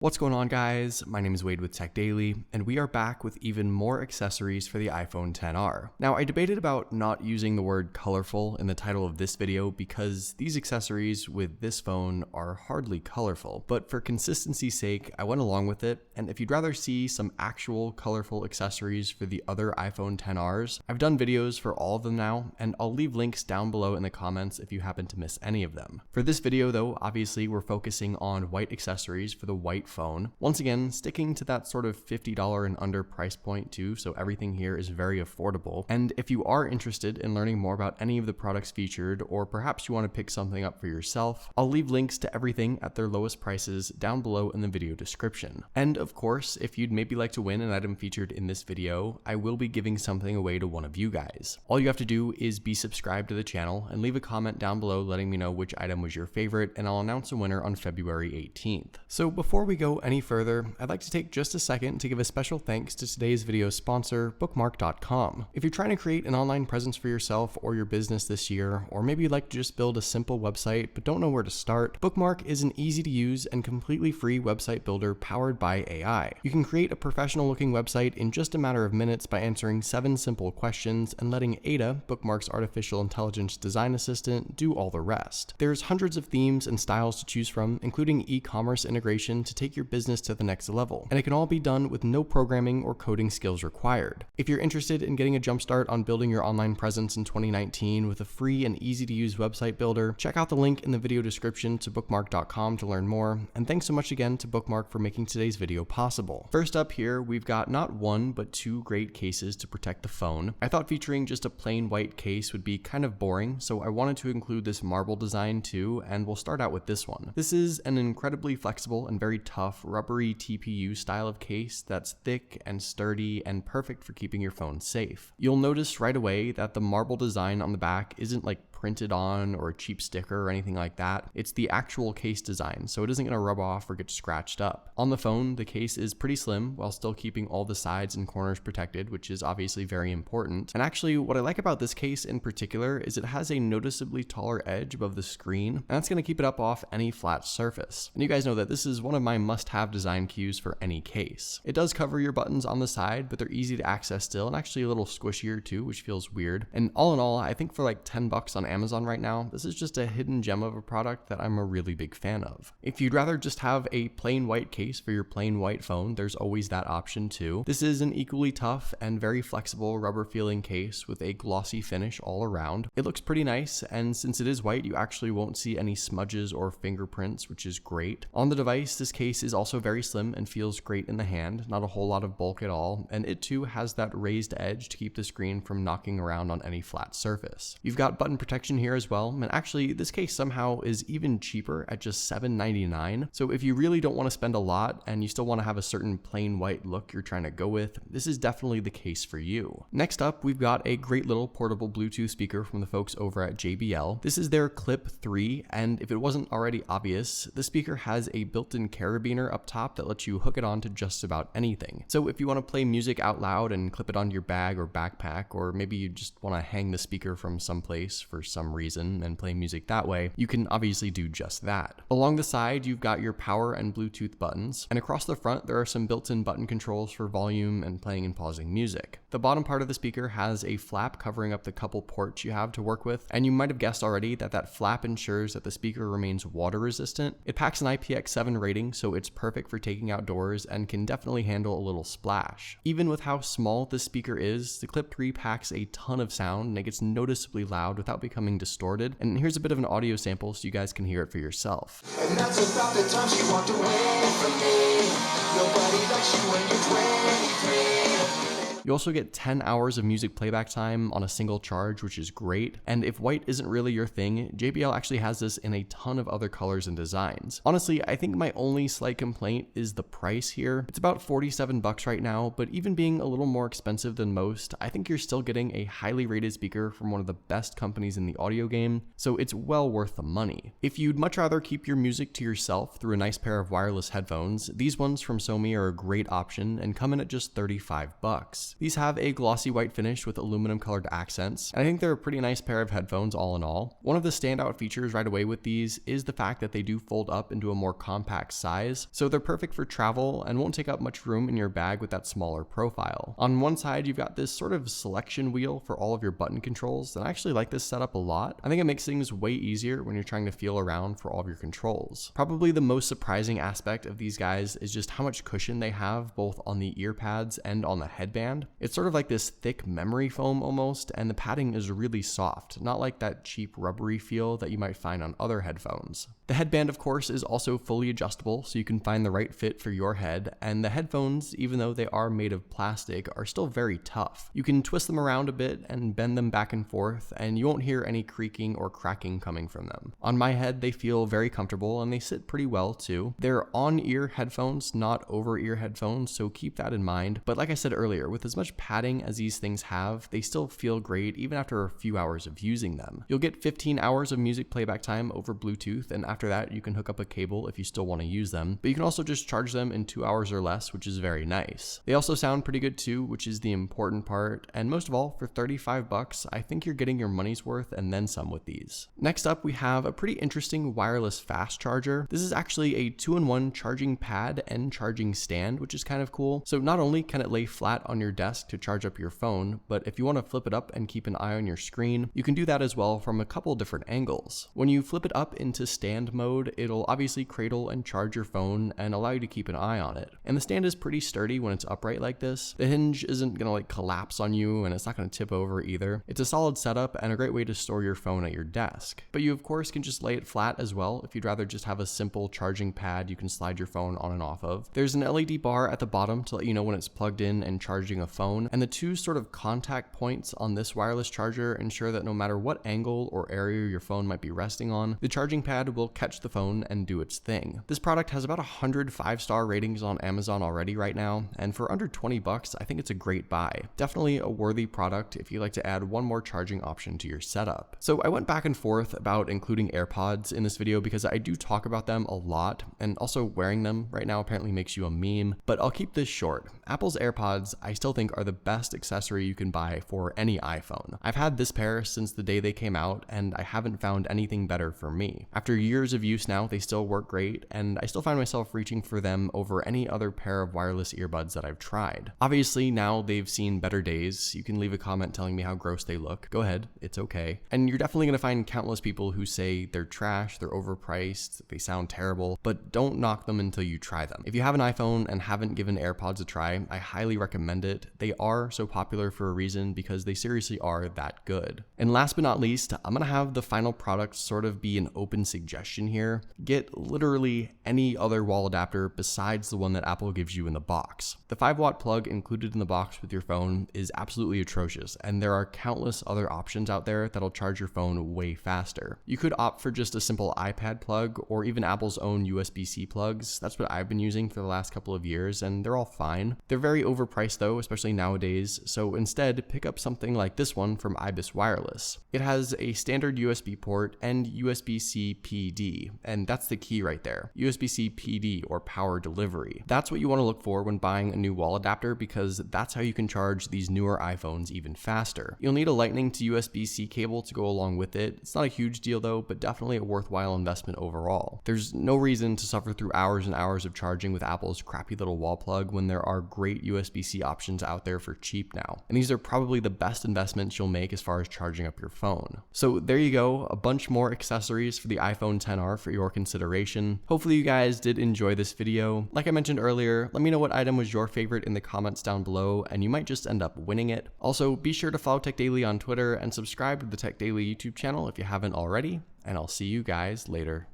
What's going on, guys? My name is Wade with Tech Daily, and we are back with even more accessories for the iPhone XR. Now, I debated about not using the word colorful in the title of this video because these accessories with this phone are hardly colorful, but for consistency's sake, I went along with it, and if you'd rather see some actual colorful accessories for the other iPhone XRs, I've done videos for all of them now, and I'll leave links down below in the comments if you happen to miss any of them. For this video though, obviously we're focusing on white accessories for the white phone. Once again, sticking to that sort of $50 and under price point too, so everything here is very affordable. And if you are interested in learning more about any of the products featured, or perhaps you want to pick something up for yourself, I'll leave links to everything at their lowest prices down below in the video description. And of course, if you'd maybe like to win an item featured in this video, I will be giving something away to one of you guys. All you have to do is be subscribed to the channel and leave a comment down below letting me know which item was your favorite, and I'll announce a winner on February 18th. So before we go any further, I'd like to take just a second to give a special thanks to today's video sponsor, bookmark.com. If you're trying to create an online presence for yourself or your business this year, or maybe you'd like to just build a simple website but don't know where to start, Bookmark is an easy to use and completely free website builder powered by AI. You can create a professional looking website in just a matter of minutes by answering 7 simple questions and letting Ada, Bookmark's artificial intelligence design assistant, do all the rest. There's hundreds of themes and styles to choose from, including e-commerce integration to take your business to the next level, and it can all be done with no programming or coding skills required. If you're interested in getting a jumpstart on building your online presence in 2019 with a free and easy to use website builder, check out the link in the video description to bookmark.com to learn more, and thanks so much again to Bookmark for making today's video possible. First up here, we've got not one, but 2 great cases to protect the phone. I thought featuring just a plain white case would be kind of boring, so I wanted to include this marble design too, and we'll start out with this one. This is an incredibly flexible and very tough rubbery TPU style of case that's thick and sturdy and perfect for keeping your phone safe. You'll notice right away that the marble design on the back isn't like printed on or a cheap sticker or anything like that. It's the actual case design, so it isn't going to rub off or get scratched up. On the phone, the case is pretty slim while still keeping all the sides and corners protected, which is obviously very important. And actually, what I like about this case in particular is it has a noticeably taller edge above the screen, and that's going to keep it up off any flat surface. And you guys know that this is one of my must-have design cues for any case. It does cover your buttons on the side, but they're easy to access still, and actually a little squishier too, which feels weird. And all in all, I think for like $10 on Amazon right now, this is just a hidden gem of a product that I'm a really big fan of. If you'd rather just have a plain white case for your plain white phone, there's always that option too. This is an equally tough and very flexible rubber feeling case with a glossy finish all around. It looks pretty nice, and since it is white, you actually won't see any smudges or fingerprints, which is great. On the device, this case is also very slim and feels great in the hand, not a whole lot of bulk at all, and it too has that raised edge to keep the screen from knocking around on any flat surface. You've got button protection here as well, and actually this case somehow is even cheaper at just $7.99. So if you really don't want to spend a lot and you still want to have a certain plain white look you're trying to go with, this is definitely the case for you. Next up, we've got a great little portable Bluetooth speaker from the folks over at JBL. This is their Clip 3, and if it wasn't already obvious, the speaker has a built-in carabiner up top that lets you hook it onto just about anything. So if you want to play music out loud and clip it onto your bag or backpack, or maybe you just want to hang the speaker from someplace for some reason and play music that way, you can obviously do just that. Along the side, you've got your power and Bluetooth buttons, and across the front there are some built-in button controls for volume and playing and pausing music. The bottom part of the speaker has a flap covering up the couple ports you have to work with, and you might have guessed already that that flap ensures that the speaker remains water resistant. It packs an IPX7 rating, so it's perfect for taking outdoors and can definitely handle a little splash. Even with how small this speaker is, the Clip 3 packs a ton of sound and it gets noticeably loud without becoming distorted. And here's a bit of an audio sample so you guys can hear it for yourself. And that's about the time she walked away from me. Nobody likes you when you're 23. You also get 10 hours of music playback time on a single charge, which is great. And if white isn't really your thing, JBL actually has this in a ton of other colors and designs. Honestly, I think my only slight complaint is the price here. It's about $47 right now, but even being a little more expensive than most, I think you're still getting a highly rated speaker from one of the best companies in the audio game, so it's well worth the money. If you'd much rather keep your music to yourself through a nice pair of wireless headphones, these ones from Sony are a great option and come in at just $35. These have a glossy white finish with aluminum colored accents, and I think they're a pretty nice pair of headphones all in all. One of the standout features right away with these is the fact that they do fold up into a more compact size, so they're perfect for travel and won't take up much room in your bag with that smaller profile. On one side, you've got this sort of selection wheel for all of your button controls, and I actually like this setup a lot. I think it makes things way easier when you're trying to feel around for all of your controls. Probably the most surprising aspect of these guys is just how much cushion they have both on the ear pads and on the headband. It's sort of like this thick memory foam almost, and the padding is really soft, not like that cheap rubbery feel that you might find on other headphones. The headband, of course, is also fully adjustable, so you can find the right fit for your head, and the headphones, even though they are made of plastic, are still very tough. You can twist them around a bit and bend them back and forth, and you won't hear any creaking or cracking coming from them. On my head, they feel very comfortable, and they sit pretty well too. They're on-ear headphones, not over-ear headphones, so keep that in mind. But like I said earlier, with as much padding as these things have, they still feel great even after a few hours of using them. You'll get 15 hours of music playback time over Bluetooth, and after that, you can hook up a cable if you still want to use them, but you can also just charge them in 2 hours or less, which is very nice. They also sound pretty good too, which is the important part, and most of all, for $35, I think you're getting your money's worth and then some with these. Next up, we have a pretty interesting wireless fast charger. This is actually a 2-in-1 charging pad and charging stand, which is kind of cool. So not only can it lay flat on your desk to charge up your phone, but if you want to flip it up and keep an eye on your screen, you can do that as well from a couple different angles. When you flip it up into stand mode, it'll obviously cradle and charge your phone and allow you to keep an eye on it. And the stand is pretty sturdy when it's upright like this. The hinge isn't gonna like collapse on you, and it's not gonna tip over either. It's a solid setup and a great way to store your phone at your desk. But you of course can just lay it flat as well if you'd rather just have a simple charging pad you can slide your phone on and off of. There's an LED bar at the bottom to let you know when it's plugged in and charging a phone, and the two sort of contact points on this wireless charger ensure that no matter what angle or area your phone might be resting on, the charging pad will catch the phone and do its thing. This product has about 100 5-star ratings on Amazon already right now, and for under $20, I think it's a great buy. Definitely a worthy product if you like to add one more charging option to your setup. So I went back and forth about including AirPods in this video because I do talk about them a lot, and also wearing them right now apparently makes you a meme, but I'll keep this short. Apple's AirPods I still think are the best accessory you can buy for any iPhone. I've had this pair since the day they came out, and I haven't found anything better for me. After years of use now, they still work great, and I still find myself reaching for them over any other pair of wireless earbuds that I've tried. Obviously, now they've seen better days. You can leave a comment telling me how gross they look. Go ahead, it's okay. And you're definitely gonna find countless people who say they're trash, they're overpriced, they sound terrible, but don't knock them until you try them. If you have an iPhone and haven't given AirPods a try, I highly recommend it. They are so popular for a reason because they seriously are that good. And last but not least, I'm gonna have the final product sort of be an open suggestion here. Get literally any other wall adapter besides the one that Apple gives you in the box. The 5-watt plug included in the box with your phone is absolutely atrocious, and there are countless other options out there that'll charge your phone way faster. You could opt for just a simple iPad plug or even Apple's own USB-C plugs. That's what I've been using for the last couple of years, and they're all fine. They're very overpriced though, especially nowadays, so instead pick up something like this one from Ibis Wireless. It has a standard USB port and USB-C PD, and that's the key right there. USB-C PD, or power delivery. That's what you want to look for when buying a new wall adapter, because that's how you can charge these newer iPhones even faster. You'll need a Lightning to USB-C cable to go along with it. It's not a huge deal though, but definitely a worthwhile investment overall. There's no reason to suffer through hours and hours of charging with Apple's crappy little wall plug when there are great USB-C options out there for cheap now. And these are probably the best investments you'll make as far as charging up your phone. So there you go, a bunch more accessories for the iPhone XR for your consideration. Hopefully you guys did enjoy this video. Like I mentioned earlier, let me know what item was your favorite in the comments down below, and you might just end up winning it. Also, be sure to follow Tech Daily on Twitter and subscribe to the Tech Daily YouTube channel if you haven't already, and I'll see you guys later.